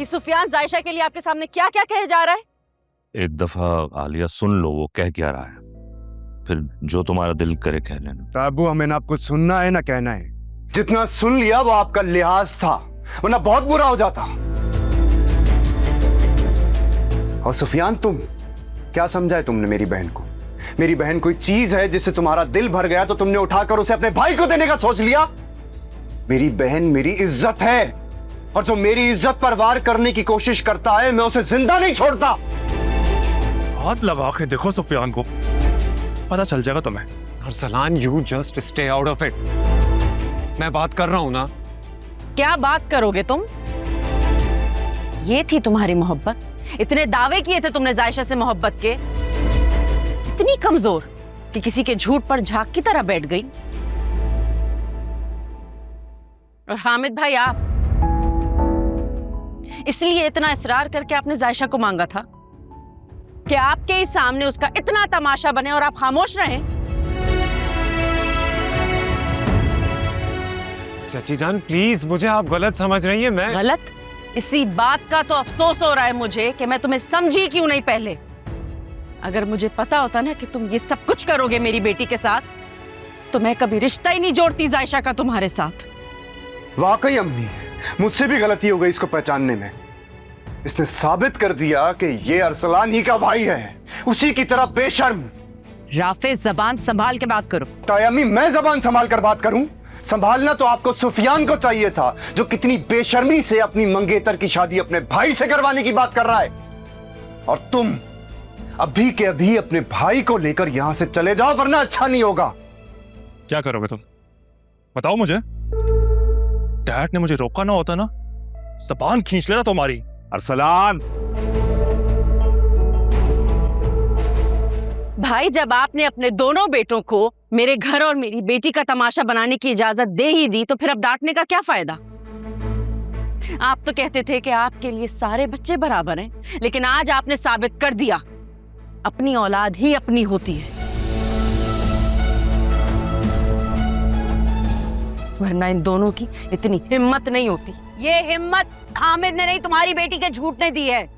ये सुफियान जायशा के लिए आपके सामने क्या क्या कहे जा रहा है? एक दफा आलिया सुन लो वो कह क्या रहा है, फिर जो तुम्हारा दिल करे कह लेना। ताबू, हमें ना कुछ सुनना है ना कहना है। जितना सुन लिया वो आपका लिहाज था, वरना बहुत बुरा हो जाता। और सुफियान, तुम क्या समझा है तुमने मेरी बहन को? मेरी बहन कोई चीज है जिससे तुम्हारा दिल भर गया तो तुमने उठाकर उसे अपने भाई को देने का सोच लिया? मेरी बहन मेरी इज्जत है, और जो मेरी इज्जत पर वार करने की कोशिश करता है मैं उसे जिंदा नहीं छोड़ता। हाथ लगा के देखो सुफियान को, पता चल जाएगा तुम्हें। Arsalan, you just stay out of it. मैं बात कर रहा हूं ना। क्या बात करोगे तुम? ये थी तुम्हारी मोहब्बत? इतने दावे किए थे तुमने जायशा से मोहब्बत के, इतनी कमजोर कि किसी के झूठ पर झाग की तरह बैठ गई। और हामिद भाई, आप इसलिए इतना इसरार करके आपने जायशा को मांगा था कि आपके ही सामने उसका इतना तमाशा बने और आप खामोश रहें? चाची जान प्लीज, मुझे आप गलत समझ रही हैं। मैं गलत? इसी बात का तो अफसोस हो रहा है मुझे कि मैं तुम्हें समझी क्यों नहीं पहले। अगर मुझे पता होता ना कि तुम ये सब कुछ करोगे मेरी बेटी के साथ, तो मैं कभी रिश्ता ही नहीं जोड़ती जायशा का तुम्हारे साथ। वाकई अम्मी, मुझसे भी गलती हो गई इसको पहचानने में। इसने साबित कर दिया कि ये अरसलान ही का भाई है, उसी की तरह बेशर्म। राफे, जबान संभाल के बात करो। ताया अम्मी, मैं जबान संभाल कर बात करूं? संभालना तो आपको सुफियान को चाहिए था, जो कितनी बेशर्मी से अपनी मंगेतर की शादी अपने भाई से करवाने की बात कर रहा है। और तुम अभी के अभी अपने भाई को लेकर यहां से चले जाओ, वरना अच्छा नहीं होगा। क्या करोगे तुम, बताओ मुझे। डैड ने मुझे रोका ना होता ना, जबान खींच लेना तुम्हारी। अरसलान, भाई, जब आपने अपने दोनों बेटों को मेरे घर और मेरी बेटी का तमाशा बनाने की इजाजत दे ही दी, तो फिर अब डांटने का क्या फायदा? आप तो कहते थे कि आपके लिए सारे बच्चे बराबर हैं, लेकिन आज आपने साबित कर दिया अपनी औलाद ही अपनी होती है, वरना इन दोनों की इतनी हिम्मत नहीं होती। ये हिम्मत हामिद ने नहीं, तुम्हारी बेटी के झूठ ने दी है।